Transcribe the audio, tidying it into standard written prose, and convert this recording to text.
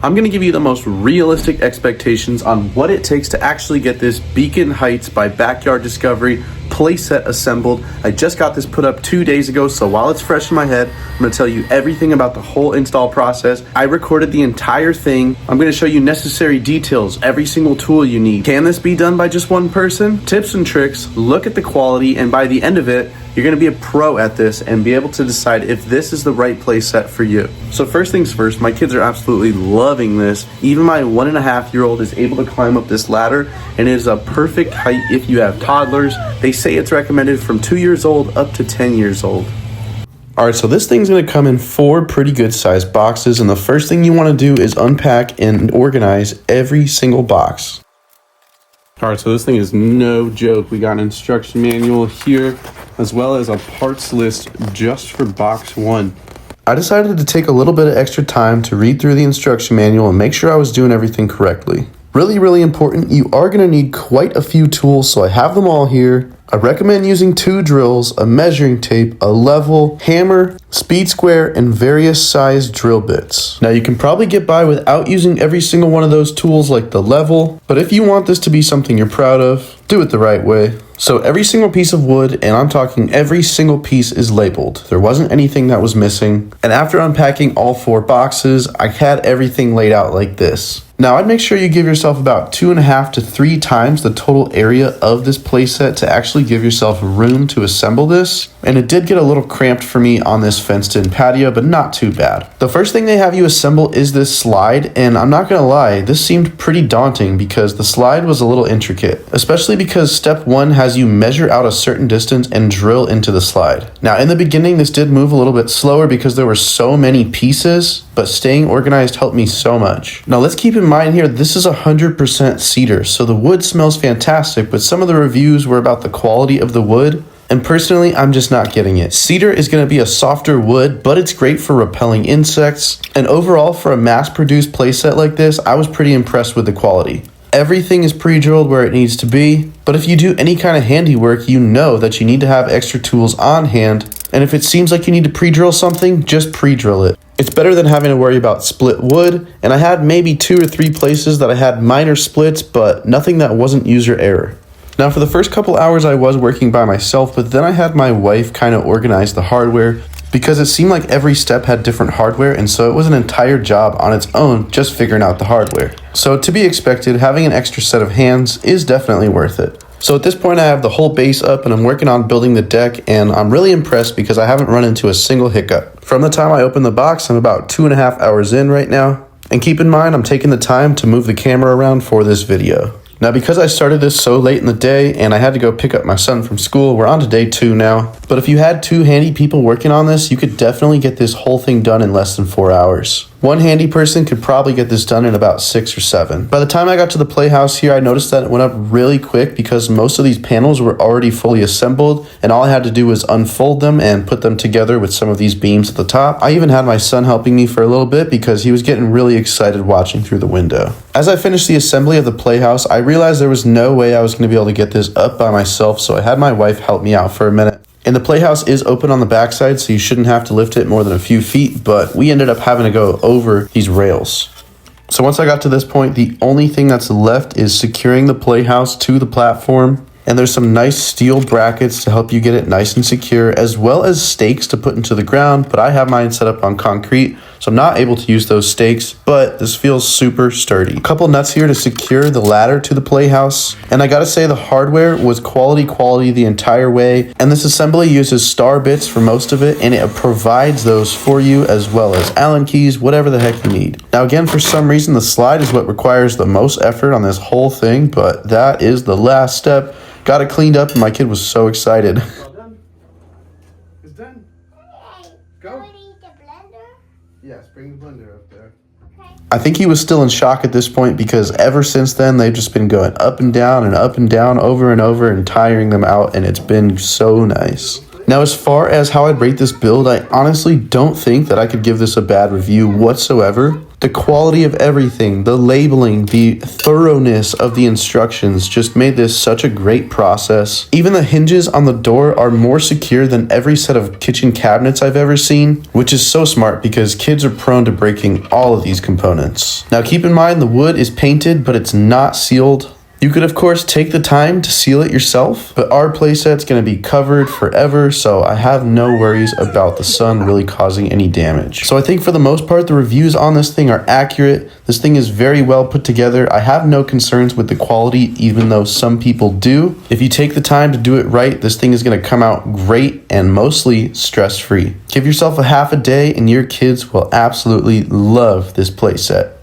I'm going to give you the most realistic expectations on what it takes to actually get this Beacon Heights by Backyard Discovery playset assembled. I just got this put up 2 days ago, so while it's fresh in my head, I'm going to tell you everything about the whole install process. I recorded the entire thing. I'm going to show you necessary details, every single tool you need. Can this be done by just one person? Tips and tricks, look at the quality, and by the end of it, you're going to be a pro at this and be able to decide if this is the right playset for you. So first things first, my kids are absolutely loving this. Even my 1.5-year-old is able to climb up this ladder, and it is a perfect height if you have toddlers. They say it's recommended from 2 years old up to 10 years old. Alright, so this thing's going to come in 4 pretty good sized boxes, and the first thing you want to do is unpack and organize every single box. Alright, so this thing is no joke. We got an instruction manual here, as well as a parts list just for box 1. I decided to take a little bit of extra time to read through the instruction manual and make sure I was doing everything correctly. Really important, you are going to need quite a few tools, so I have them all here. I recommend using 2 drills, a measuring tape, a level, hammer, speed square, and various size drill bits. Now you can probably get by without using every single one of those tools like the level, but if you want this to be something you're proud of, do it the right way. So every single piece of wood, and I'm talking every single piece, is labeled. There wasn't anything that was missing. And after unpacking all 4 boxes, I had everything laid out like this. Now I'd make sure you give yourself about 2.5 to 3 times the total area of this playset to actually give yourself room to assemble this. And it did get a little cramped for me on this fenced-in patio, but not too bad. The first thing they have you assemble is this slide, and I'm not gonna lie, this seemed pretty daunting because the slide was a little intricate, especially because step 1 has you measure out a certain distance and drill into the slide. Now in the beginning, this did move a little bit slower because there were so many pieces, but staying organized helped me so much. Now let's keep in mind here, this is 100% cedar, so the wood smells fantastic, but some of the reviews were about the quality of the wood, and personally, I'm just not getting it. Cedar is going to be a softer wood, but it's great for repelling insects, and overall for a mass-produced playset like this, I was pretty impressed with the quality. Everything is pre-drilled where it needs to be, but if you do any kind of handiwork, you know that you need to have extra tools on hand, and if it seems like you need to pre-drill something, just pre-drill it. It's better than having to worry about split wood, and I had maybe 2 or 3 places that I had minor splits, but nothing that wasn't user error. Now for the first couple hours I was working by myself, but then I had my wife kind of organize the hardware because it seemed like every step had different hardware, and so it was an entire job on its own just figuring out the hardware. So to be expected, having an extra set of hands is definitely worth it. So at this point I have the whole base up and I'm working on building the deck, and I'm really impressed because I haven't run into a single hiccup. From the time I opened the box, I'm about 2.5 hours in right now. And keep in mind, I'm taking the time to move the camera around for this video. Now because I started this so late in the day and I had to go pick up my son from school, we're on to day 2 now. But if you had 2 handy people working on this, you could definitely get this whole thing done in less than 4 hours. One handy person could probably get this done in about 6 or 7. By the time I got to the playhouse here, I noticed that it went up really quick because most of these panels were already fully assembled, and all I had to do was unfold them and put them together with some of these beams at the top. I even had my son helping me for a little bit because he was getting really excited watching through the window. As I finished the assembly of the playhouse, I realized there was no way I was going to be able to get this up by myself, so I had my wife help me out for a minute. And the playhouse is open on the backside, so you shouldn't have to lift it more than a few feet, but we ended up having to go over these rails. So once I got to this point, the only thing that's left is securing the playhouse to the platform. And there's some nice steel brackets to help you get it nice and secure, as well as stakes to put into the ground, but I have mine set up on concrete, so I'm not able to use those stakes, but this feels super sturdy. A couple nuts here to secure the ladder to the playhouse, and I gotta say the hardware was quality the entire way, and this assembly uses star bits for most of it, and it provides those for you, as well as Allen keys, whatever the heck you need. Now again, for some reason, the slide is what requires the most effort on this whole thing, but that is the last step. Got it cleaned up and my kid was so excited. Well done. It's done. Go. Do we need the blender? Yes, bring the blender up there. Okay. I think he was still in shock at this point because ever since then they've just been going up and down over and over and tiring them out, and it's been so nice. Now as far as how I'd rate this build, I honestly don't think that I could give this a bad review whatsoever. The quality of everything, the labeling, the thoroughness of the instructions just made this such a great process. Even the hinges on the door are more secure than every set of kitchen cabinets I've ever seen, which is so smart because kids are prone to breaking all of these components. Now keep in mind the wood is painted, but it's not sealed. You could of course take the time to seal it yourself, but our playset's going to be covered forever, so I have no worries about the sun really causing any damage. So I think for the most part the reviews on this thing are accurate. This thing is very well put together. I have no concerns with the quality, even though some people do. If you take the time to do it right, this thing is going to come out great and mostly stress-free. Give yourself a half a day and your kids will absolutely love this playset.